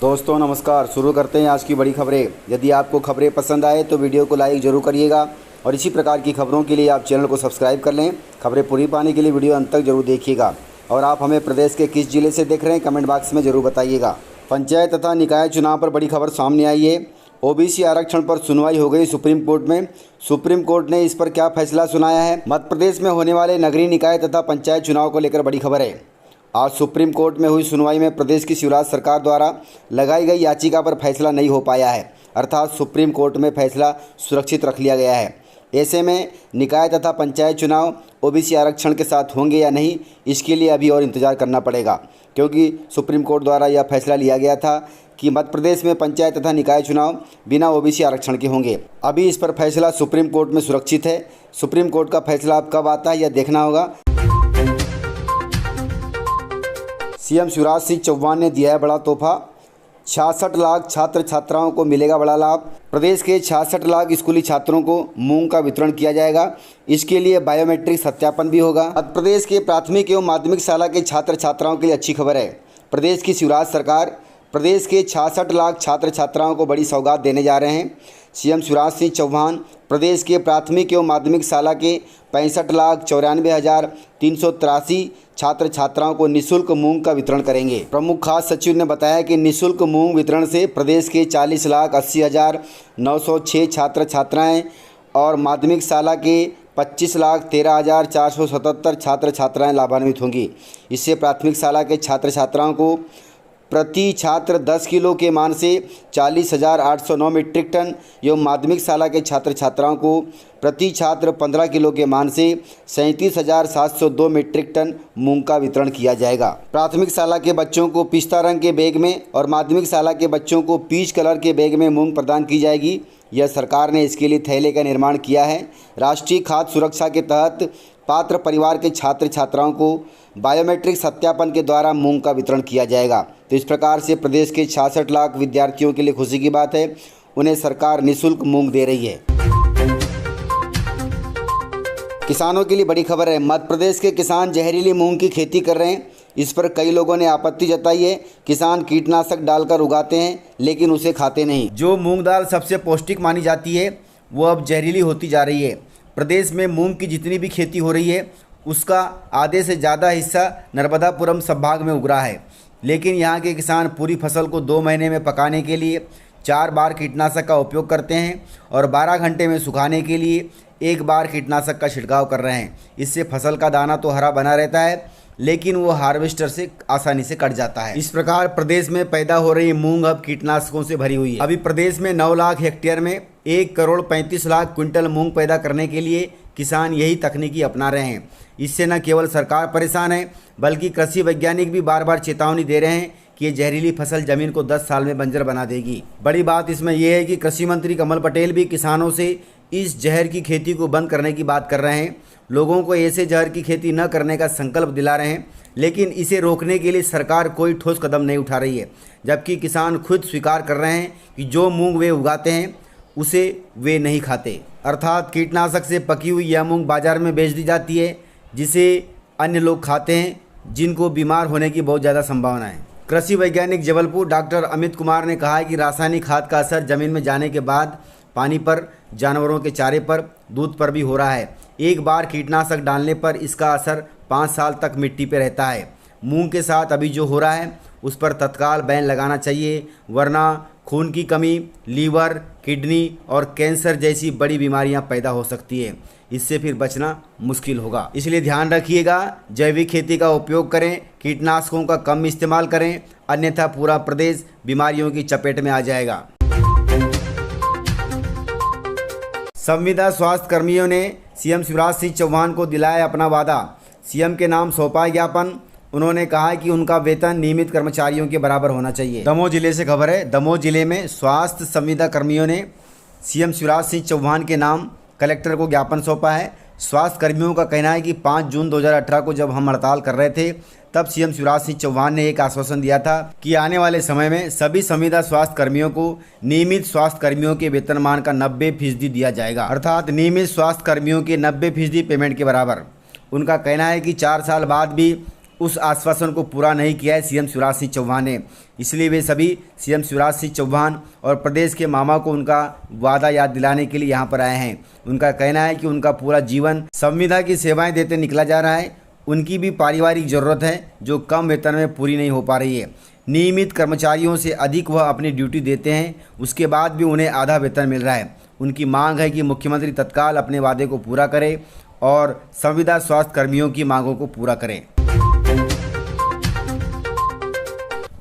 दोस्तों नमस्कार। शुरू करते हैं आज की बड़ी खबरें। यदि आपको खबरें पसंद आए तो वीडियो को लाइक ज़रूर करिएगा और इसी प्रकार की खबरों के लिए आप चैनल को सब्सक्राइब कर लें। खबरें पूरी पाने के लिए वीडियो अंत तक जरूर देखिएगा। और आप हमें प्रदेश के किस जिले से देख रहे हैं कमेंट बॉक्स में ज़रूर बताइएगा। पंचायत तथा निकाय चुनाव पर बड़ी खबर सामने आई है। ओबीसी आरक्षण पर सुनवाई हो गई सुप्रीम कोर्ट में। सुप्रीम कोर्ट ने इस पर क्या फैसला सुनाया है। मध्य प्रदेश में होने वाले नगरीय निकाय तथा पंचायत चुनाव को लेकर बड़ी खबर है। आज सुप्रीम कोर्ट में हुई सुनवाई में प्रदेश की शिवराज सरकार द्वारा लगाई गई याचिका पर फैसला नहीं हो पाया है, अर्थात सुप्रीम कोर्ट में फैसला सुरक्षित रख लिया गया है। ऐसे में निकाय तथा पंचायत चुनाव ओबीसी आरक्षण के साथ होंगे या नहीं, इसके लिए अभी और इंतजार करना पड़ेगा, क्योंकि सुप्रीम कोर्ट द्वारा यह फैसला लिया गया था कि मध्य प्रदेश में पंचायत तथा निकाय चुनाव बिना ओबीसी आरक्षण के होंगे। अभी इस पर फैसला सुप्रीम कोर्ट में सुरक्षित है। सुप्रीम कोर्ट का फैसला अब कब आता है यह देखना होगा। सीएम शिवराज सिंह चौहान ने दिया है बड़ा तोहफा। 66 लाख छात्र छात्राओं को मिलेगा बड़ा लाभ। प्रदेश के 66 लाख स्कूली छात्रों को मूंग का वितरण किया जाएगा। इसके लिए बायोमेट्रिक सत्यापन भी होगा। मध्य प्रदेश के प्राथमिक एवं माध्यमिक शाला के छात्र छात्राओं के लिए अच्छी खबर है। प्रदेश की शिवराज सरकार प्रदेश के 66 लाख छात्र छात्राओं को बड़ी सौगात देने जा रहे हैं। सीएम शिवराज सिंह चौहान प्रदेश के प्राथमिक एवं माध्यमिक शाला के 65,94,383 छात्र छात्राओं को निःशुल्क मूंग का वितरण करेंगे। प्रमुख खास सचिव ने बताया कि निःशुल्क मूंग वितरण से प्रदेश के 40,80,906 छात्र छात्राएं और माध्यमिक शाला के 25,13,477 छात्र छात्राएं लाभान्वित होंगी। इससे प्राथमिक शाला के छात्र छात्राओं को प्रति छात्र 10 किलो के मान से 40,809 मीट्रिक टन एवं माध्यमिक शाला के छात्र छात्राओं को प्रति छात्र 15 किलो के मान से 37,702 मीट्रिक टन मूंग का वितरण किया जाएगा। प्राथमिक शाला के बच्चों को पिस्ता रंग के बैग में और माध्यमिक शाला के बच्चों को पीच कलर के बैग में मूंग प्रदान की जाएगी। यह सरकार ने इसके लिए थैले का निर्माण किया है। राष्ट्रीय खाद्य सुरक्षा के तहत पात्र परिवार के छात्र छात्राओं को बायोमेट्रिक सत्यापन के द्वारा मूंग का वितरण किया जाएगा। तो इस प्रकार से प्रदेश के 66 लाख विद्यार्थियों के लिए खुशी की बात है। उन्हें सरकार निःशुल्क मूंग दे रही है। किसानों के लिए बड़ी खबर है। मध्य प्रदेश के किसान जहरीली मूंग की खेती कर रहे हैं। इस पर कई लोगों ने आपत्ति जताई है। किसान कीटनाशक डालकर उगाते हैं लेकिन उसे खाते नहीं। जो मूंग दाल सबसे पौष्टिक मानी जाती है वो अब जहरीली होती जा रही है। प्रदेश में मूंग की जितनी भी खेती हो रही है उसका आधे से ज़्यादा हिस्सा नर्मदापुरम संभाग में उग रहा है, लेकिन यहाँ के किसान पूरी फसल को 2 महीने में पकाने के लिए 4 बार कीटनाशक का उपयोग करते हैं और 12 घंटे में सुखाने के लिए 1 बार कीटनाशक का छिड़काव कर रहे हैं। इससे फसल का दाना तो हरा बना रहता है लेकिन वो हार्वेस्टर से आसानी से कट जाता है। इस प्रकार प्रदेश में पैदा हो रही मूंग अब कीटनाशकों से भरी हुई है। अभी प्रदेश में 9 लाख हेक्टेयर में 1,35,00,000 क्विंटल मूंग पैदा करने के लिए किसान यही तकनीकी अपना रहे हैं। इससे न केवल सरकार परेशान है बल्कि कृषि वैज्ञानिक भी बार बार चेतावनी दे रहे हैं कि ये जहरीली फसल जमीन को 10 साल में बंजर बना देगी। बड़ी बात इसमें यह है कि कृषि मंत्री कमल पटेल भी किसानों से इस जहर की खेती को बंद करने की बात कर रहे हैं। लोगों को ऐसे जहर की खेती न करने का संकल्प दिला रहे हैं, लेकिन इसे रोकने के लिए सरकार कोई ठोस कदम नहीं उठा रही है। जबकि किसान खुद स्वीकार कर रहे हैं कि जो मूंग वे उगाते हैं उसे वे नहीं खाते, अर्थात कीटनाशक से पकी हुई यह मूंग बाजार में बेच दी जाती है जिसे अन्य लोग खाते हैं जिनको बीमार होने की बहुत ज़्यादा संभावना है। कृषि वैज्ञानिक जबलपुर डॉक्टर अमित कुमार ने कहा है कि रासायनिक खाद का असर जमीन में जाने के बाद पानी पर, जानवरों के चारे पर, दूध पर भी हो रहा है। 1 बार कीटनाशक डालने पर इसका असर 5 साल तक मिट्टी पर रहता है। मूंग के साथ अभी जो हो रहा है उस पर तत्काल बैन लगाना चाहिए, वरना खून की कमी, लीवर, किडनी और कैंसर जैसी बड़ी बीमारियां पैदा हो सकती है। इससे फिर बचना मुश्किल होगा। इसलिए ध्यान रखिएगा, जैविक खेती का उपयोग करें, कीटनाशकों का कम इस्तेमाल करें, अन्यथा पूरा प्रदेश बीमारियों की चपेट में आ जाएगा। संविदा स्वास्थ्य कर्मियों ने सीएम शिवराज सिंह चौहान को दिलाया अपना वादा। सीएम के नाम सौंपा ज्ञापन। उन्होंने कहा कि उनका वेतन नियमित कर्मचारियों के बराबर होना चाहिए। दमोह जिले से खबर है। दमोह जिले में स्वास्थ्य संविदा कर्मियों ने सीएम शिवराज सिंह चौहान के नाम कलेक्टर को ज्ञापन सौंपा है। स्वास्थ्य कर्मियों का कहना है कि 5 जून 2018 को जब हम हड़ताल कर रहे थे तब सीएम शिवराज सिंह चौहान ने एक आश्वासन दिया था कि आने वाले समय में सभी संविदा स्वास्थ्य कर्मियों को नियमित स्वास्थ्य कर्मियों के वेतनमान का 90% दिया जाएगा, अर्थात नियमित स्वास्थ्य कर्मियों के 90% पेमेंट के बराबर। उनका कहना है कि 4 साल बाद भी उस आश्वासन को पूरा नहीं किया है सीएम शिवराज सिंह चौहान ने। इसलिए वे सभी सीएम शिवराज सिंह चौहान और प्रदेश के मामा को उनका वादा याद दिलाने के लिए यहाँ पर आए हैं। उनका कहना है कि उनका पूरा जीवन संविदा की सेवाएं देते निकला जा रहा है। उनकी भी पारिवारिक ज़रूरत है जो कम वेतन में पूरी नहीं हो पा रही है। नियमित कर्मचारियों से अधिक वह अपनी ड्यूटी देते हैं, उसके बाद भी उन्हें आधा वेतन मिल रहा है। उनकी मांग है कि मुख्यमंत्री तत्काल अपने वादे को पूरा करें और संविदा स्वास्थ्य कर्मियों की मांगों को पूरा करें।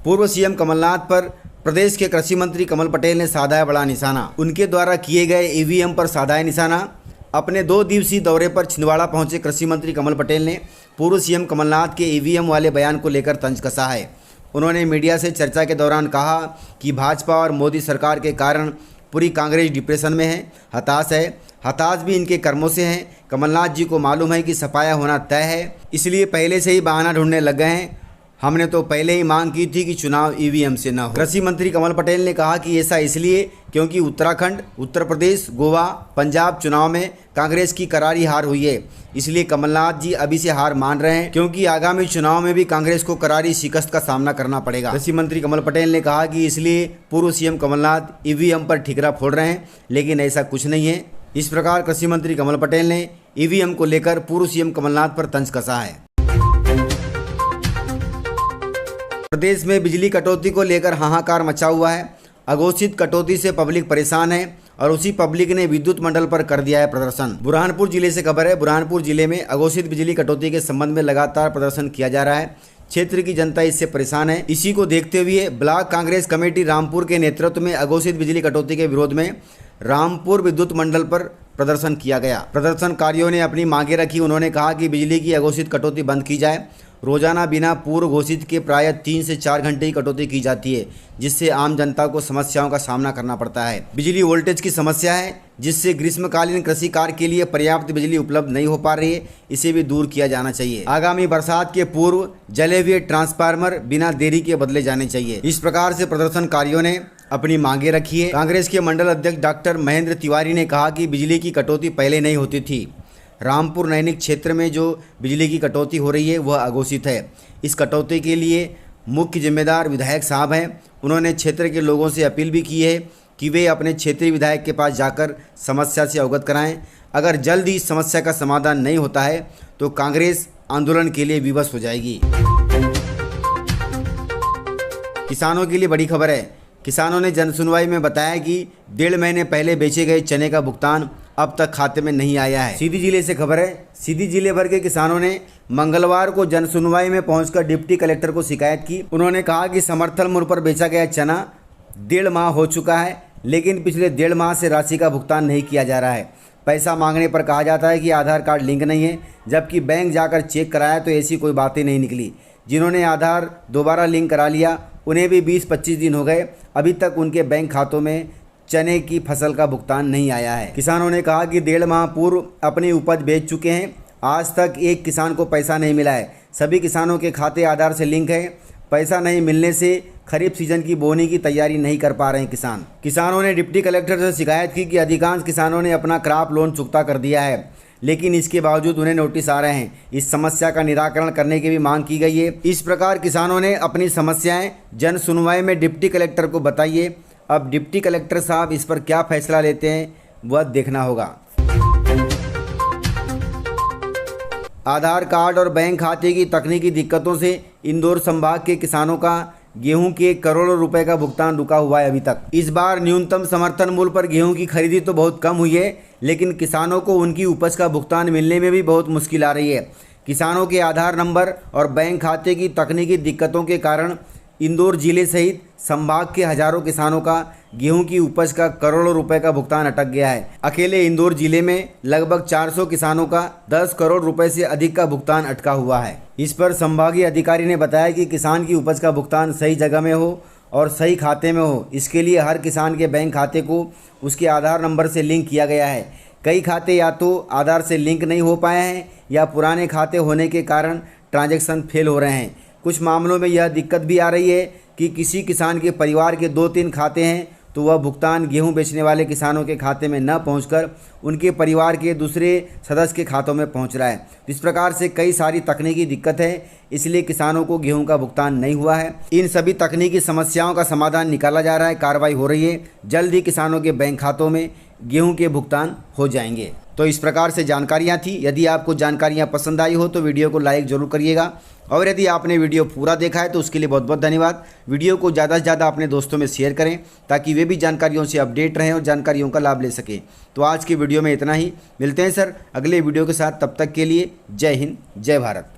पूर्व सीएम कमलनाथ पर प्रदेश के कृषि मंत्री कमल पटेल ने साधा है बड़ा निशाना। उनके द्वारा किए गए ईवीएम पर साधा है निशाना। अपने 2 दिवसीय दौरे पर छिंदवाड़ा पहुंचे कृषि मंत्री कमल पटेल ने पूर्व सीएम कमलनाथ के ईवीएम वाले बयान को लेकर तंज कसा है। उन्होंने मीडिया से चर्चा के दौरान कहा कि भाजपा और मोदी सरकार के कारण पूरी कांग्रेस डिप्रेशन में है, हताश है। हताश भी इनके कर्मों से हैं। कमलनाथ जी को मालूम है कि सफाया होना तय है, इसलिए पहले से ही बहाना ढूंढने लग गए हैं। हमने तो पहले ही मांग की थी कि चुनाव ईवीएम से न हो। कृषि मंत्री कमल पटेल ने कहा कि ऐसा इसलिए क्योंकि उत्तराखंड, उत्तर प्रदेश, गोवा, पंजाब चुनाव में कांग्रेस की करारी हार हुई है। इसलिए कमलनाथ जी अभी से हार मान रहे हैं क्योंकि आगामी चुनाव में भी कांग्रेस को करारी शिकस्त का सामना करना पड़ेगा। कृषि मंत्री कमल पटेल ने कहा कि इसलिए पूर्व सीएम कमलनाथ ईवीएम पर ठिकरा फोड़ रहे हैं, लेकिन ऐसा कुछ नहीं है। इस प्रकार कृषि मंत्री कमल पटेल ने ईवीएम को लेकर पूर्व सीएम कमलनाथ पर तंज कसा है। प्रदेश में बिजली कटौती को लेकर हाहाकार मचा हुआ है। अघोषित कटौती से पब्लिक परेशान है और उसी पब्लिक ने विद्युत मंडल पर कर दिया है प्रदर्शन। बुरहानपुर जिले से खबर है। बुरहानपुर जिले में अघोषित बिजली कटौती के संबंध में लगातार प्रदर्शन किया जा रहा है। क्षेत्र की जनता इससे परेशान है। इसी को देखते हुए ब्लॉक कांग्रेस कमेटी रामपुर के नेतृत्व में अघोषित बिजली कटौती के विरोध में रामपुर विद्युत मंडल पर प्रदर्शन किया गया। प्रदर्शनकारियों ने अपनी मांगे रखी। उन्होंने कहा कि बिजली की अघोषित कटौती बंद की जाए। रोजाना बिना पूर्व घोषित के प्रायः 3 से 4 घंटे की कटौती की जाती है, जिससे आम जनता को समस्याओं का सामना करना पड़ता है। बिजली वोल्टेज की समस्या है, जिससे ग्रीष्मकालीन कृषि कार्य के लिए पर्याप्त बिजली उपलब्ध नहीं हो पा रही है। इसे भी दूर किया जाना चाहिए। आगामी बरसात के पूर्व जले हुए ट्रांसफार्मर बिना देरी के बदले जाने चाहिए। इस प्रकार से प्रदर्शनकारियों ने अपनी मांगे रखी है। कांग्रेस के मंडल अध्यक्ष डॉक्टर महेंद्र तिवारी ने कहा कि बिजली की कटौती पहले नहीं होती थी। रामपुर नैनिक क्षेत्र में जो बिजली की कटौती हो रही है वह अघोषित है। इस कटौती के लिए मुख्य जिम्मेदार विधायक साहब हैं। उन्होंने क्षेत्र के लोगों से अपील भी की है कि वे अपने क्षेत्रीय विधायक के पास जाकर समस्या से अवगत कराएं। अगर जल्द ही इस समस्या का समाधान नहीं होता है तो कांग्रेस आंदोलन के लिए विवश हो जाएगी। किसानों के लिए बड़ी खबर है। किसानों ने जनसुनवाई में बताया कि 1.5 महीने पहले बेचे गए चने का भुगतान अब तक खाते में नहीं आया है। सीधी जिले से खबर है। सीधी जिले भर के किसानों ने मंगलवार को जनसुनवाई में पहुंचकर डिप्टी कलेक्टर को शिकायत की। उन्होंने कहा कि समर्थन मूल्य पर बेचा गया चना 1.5 माह हो चुका है, लेकिन पिछले 1.5 माह से राशि का भुगतान नहीं किया जा रहा है। पैसा मांगने पर कहा जाता है कि आधार कार्ड लिंक नहीं है, जबकि बैंक जाकर चेक कराया तो ऐसी कोई बात ही नहीं निकली। जिन्होंने आधार दोबारा लिंक करा लिया उन्हें भी 20-25 दिन हो गए, अभी तक उनके बैंक खातों में चने की फसल का भुगतान नहीं आया है। किसानों ने कहा कि 1.5 माह पूर्व अपनी उपज बेच चुके हैं, आज तक एक किसान को पैसा नहीं मिला है। सभी किसानों के खाते आधार से लिंक है। पैसा नहीं मिलने से खरीफ सीजन की बोनी की तैयारी नहीं कर पा रहे हैं किसान। किसानों ने डिप्टी कलेक्टर से शिकायत की कि अधिकांश किसानों ने अपना क्रॉप लोन चुकता कर दिया है, लेकिन इसके बावजूद उन्हें नोटिस आ रहे हैं। इस समस्या का निराकरण करने की भी मांग की गई है। इस प्रकार किसानों ने अपनी समस्याएं जन सुनवाई में डिप्टी कलेक्टर को बताइए। अब डिप्टी कलेक्टर साहब इस पर क्या फैसला लेते हैं वह देखना होगा। आधार कार्ड और बैंक खाते की तकनीकी दिक्कतों से इंदौर संभाग के किसानों का गेहूं के करोड़ों रुपए का भुगतान रुका हुआ है अभी तक। इस बार न्यूनतम समर्थन मूल्य पर गेहूं की खरीदी तो बहुत कम हुई है, लेकिन किसानों को उनकी उपज का भुगतान मिलने में भी बहुत मुश्किल आ रही है। किसानों के आधार नंबर और बैंक खाते की तकनीकी दिक्कतों के कारण इंदौर जिले सहित संभाग के हजारों किसानों का गेहूं की उपज का करोड़ों रुपए का भुगतान अटक गया है। अकेले इंदौर जिले में लगभग 400 किसानों का 10 करोड़ रुपए से अधिक का भुगतान अटका हुआ है। इस पर संभागीय अधिकारी ने बताया कि किसान की उपज का भुगतान सही जगह में हो और सही खाते में हो, इसके लिए हर किसान के बैंक खाते को उसके आधार नंबर से लिंक किया गया है। कई खाते या तो आधार से लिंक नहीं हो पाए हैं या पुराने खाते होने के कारण ट्रांजैक्शन फेल हो रहे हैं। कुछ मामलों में यह दिक्कत भी आ रही है कि किसी किसान के परिवार के 2-3 खाते हैं, तो वह भुगतान गेहूं बेचने वाले किसानों के खाते में न पहुंचकर उनके परिवार के दूसरे सदस्य के खातों में पहुंच रहा है। इस प्रकार से कई सारी तकनीकी दिक्कत है, इसलिए किसानों को गेहूं का भुगतान नहीं हुआ है। इन सभी तकनीकी समस्याओं का समाधान निकाला जा रहा है, कार्रवाई हो रही है। जल्द ही किसानों के बैंक खातों में गेहूं के भुगतान हो जाएंगे। तो इस प्रकार से जानकारियां थी। यदि आपको जानकारियां पसंद आई हो तो वीडियो को लाइक जरूर करिएगा, और यदि आपने वीडियो पूरा देखा है तो उसके लिए बहुत बहुत धन्यवाद। वीडियो को ज़्यादा से ज़्यादा अपने दोस्तों में शेयर करें ताकि वे भी जानकारियों से अपडेट रहें और जानकारियों का लाभ ले सकें। तो आज की वीडियो में इतना ही। मिलते हैं सर अगले वीडियो के साथ, तब तक के लिए जय हिंद, जय भारत।